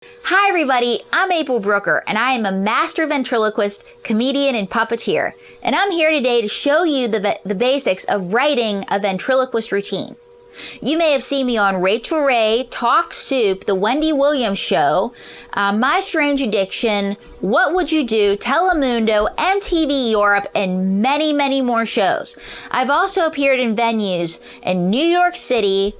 Hi everybody, I'm April Brucker and I am a master ventriloquist, comedian, and puppeteer. And I'm here today to show you the basics of writing a ventriloquist routine. You may have seen me on Rachel Ray, Talk Soup, The Wendy Williams Show, My Strange Addiction, What Would You Do, Telemundo, MTV Europe, and many, many more shows. I've also appeared in venues in New York City,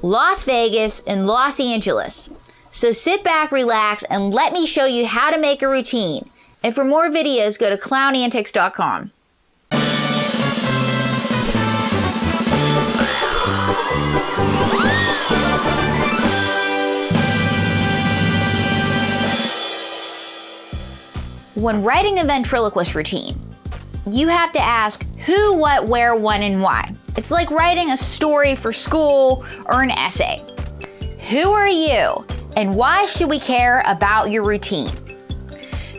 Las Vegas, and Los Angeles. So sit back, relax, and let me show you how to make a routine. And for more videos, go to ClownAntics.com. When writing a ventriloquist routine, you have to ask who, what, where, when, and why. It's like writing a story for school or an essay. Who are you? And why should we care about your routine?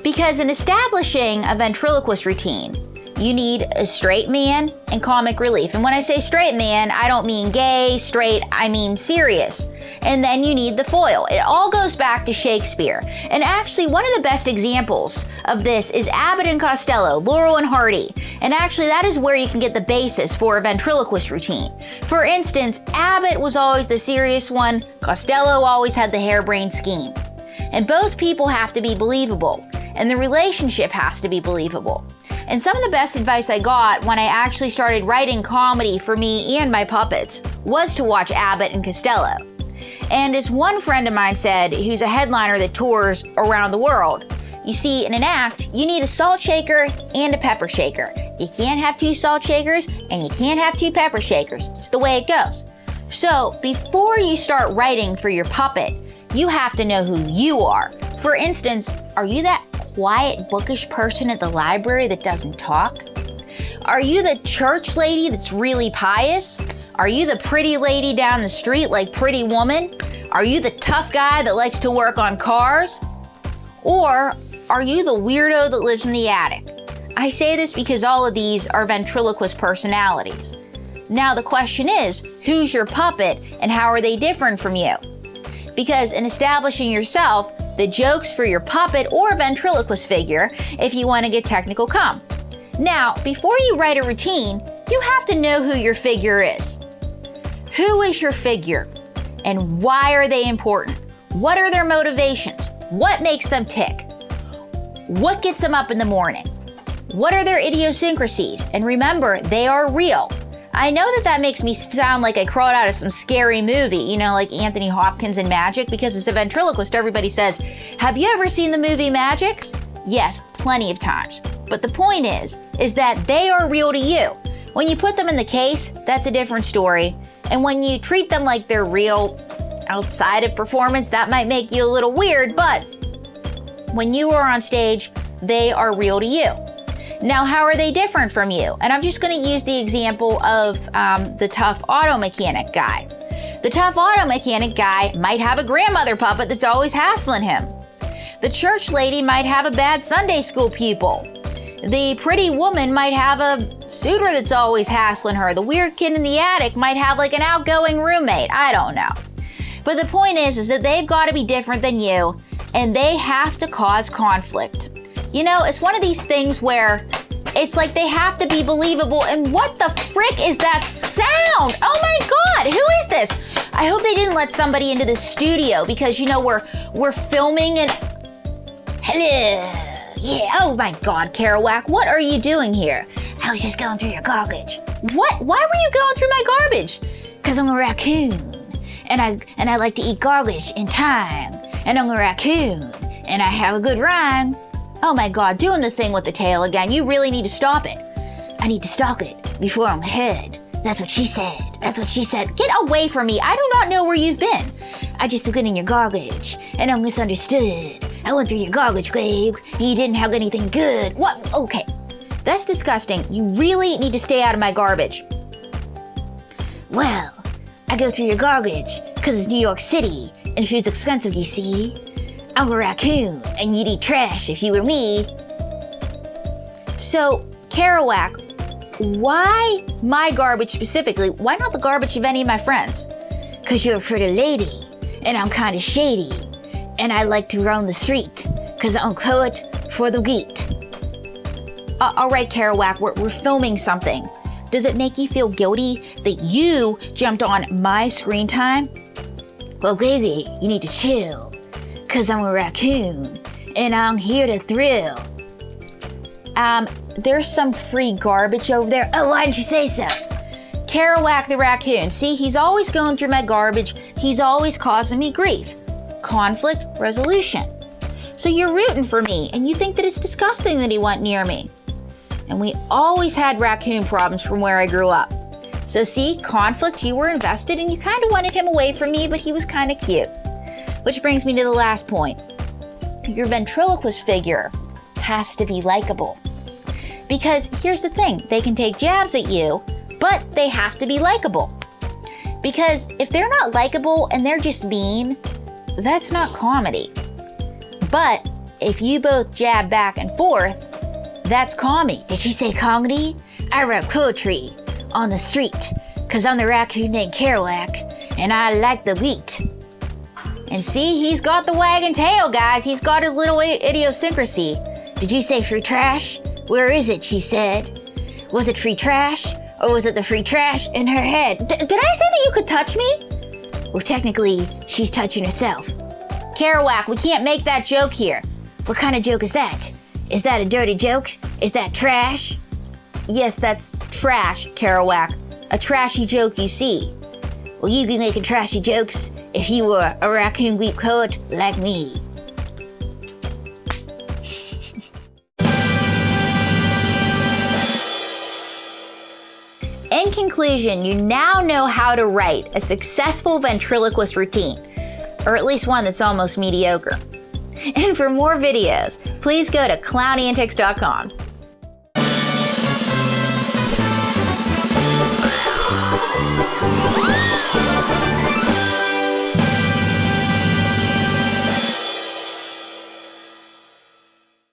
Because in establishing a ventriloquist routine, you need a straight man and comic relief. And when I say straight man, I don't mean gay, straight, I mean serious. And then you need the foil. It all goes back to Shakespeare. And actually, one of the best examples of this is Abbot and Costello, Laurel and Hardy. And actually, that is where you can get the basis for a ventriloquist routine. For instance, Abbott was always the serious one, Costello always had the hairbrain scheme. And both people have to be believable, and the relationship has to be believable. And some of the best advice I got when I actually started writing comedy for me and my puppets was to watch Abbott and Costello. And as one friend of mine said, who's a headliner that tours around the world, you see, in an act, you need a salt shaker and a pepper shaker. You can't have two salt shakers and you can't have two pepper shakers. It's the way it goes. So before you start writing for your puppet, you have to know who you are. For instance, are you that quiet, bookish person at the library that doesn't talk? Are you the church lady that's really pious? Are you the pretty lady down the street like Pretty Woman? Are you the tough guy that likes to work on cars? Or are you the weirdo that lives in the attic? I say this because all of these are ventriloquist personalities. Now the question is, who's your puppet and how are they different from you? Because in establishing yourself, the jokes for your puppet or ventriloquist figure, if you want to get technical, come. Now, before you write a routine, you have to know who your figure is. Who is your figure? And why are they important? What are their motivations? What makes them tick? What gets them up in the morning? What are their idiosyncrasies? And remember, they are real. I know that makes me sound like I crawled out of some scary movie, you know, like Anthony Hopkins in Magic, because as a ventriloquist, everybody says, have you ever seen the movie Magic? Yes, plenty of times. But the point is that they are real to you. When you put them in the case, that's a different story. And when you treat them like they're real outside of performance, that might make you a little weird, but when you are on stage, they are real to you. Now, how are they different from you? And I'm just going to use the example of the tough auto mechanic guy. The tough auto mechanic guy might have a grandmother puppet that's always hassling him. The church lady might have a bad Sunday school pupil. The pretty woman might have a suitor that's always hassling her. The weird kid in the attic might have like an outgoing roommate. I don't know. But the point is that they've got to be different than you, and they have to cause conflict. You know, it's one of these things where it's like they have to be believable. And what the frick is that sound? Oh my God, who is this? I hope they didn't let somebody into the studio because, you know, we're filming and... Hello. Yeah, oh my God, Kerouac, what are you doing here? I was just going through your garbage. What? Why were you going through my garbage? Because I'm a raccoon. And I like to eat garbage in time. And I'm a raccoon. And I have a good rhyme. Oh my God, doing the thing with the tail again. You really need to stop it. I need to stalk it before I'm ahead. That's what she said. That's what she said. Get away from me. I do not know where you've been. I just took it in your garbage and I'm misunderstood. I went through your garbage, babe. You didn't have anything good. What? Okay. That's disgusting. You really need to stay out of my garbage. Well, I go through your garbage because it's New York City and food's expensive, you see. I'm a raccoon, and you'd eat trash if you were me. So, Kerouac, why my garbage specifically? Why not the garbage of any of my friends? Because you're a pretty lady, and I'm kind of shady. and I like to roam the street, cause I'm poet for the geek. All right, Kerouac, we're filming something. Does it make you feel guilty that you jumped on my screen time? Well, baby, you need to chill, cause I'm a raccoon, and I'm here to thrill. There's some free garbage over there. Oh, why didn't you say so? Kerouac the raccoon. See, he's always going through my garbage. He's always causing me grief. Conflict resolution. So you're rooting for me, and you think that it's disgusting that he went near me. And we always had raccoon problems from where I grew up. So see, conflict, you were invested, and you kind of wanted him away from me, but he was kind of cute. Which brings me to the last point. Your ventriloquist figure has to be likable. Because here's the thing, they can take jabs at you, but they have to be likable. Because if they're not likable and they're just mean, that's not comedy. But if you both jab back and forth, that's comedy. Did she say comedy? I wrote poetry on the street, cause I'm the raccoon named Kerouac, and I like the beat. And see, he's got the wagging tail, guys. He's got his little idiosyncrasy. Did you say free trash? Where is it, she said. Was it free trash? Or was it the free trash in her head? Did I say that you could touch me? Well, technically, she's touching herself. Kerouac, we can't make that joke here. What kind of joke is that? Is that a dirty joke? Is that trash? Yes, that's trash, Kerouac. A trashy joke, you see. Well, you'd be making trashy jokes if you were a raccoon weep poet like me. In conclusion, you now know how to write a successful ventriloquist routine, or at least one that's almost mediocre. And for more videos, please go to ClownAntics.com.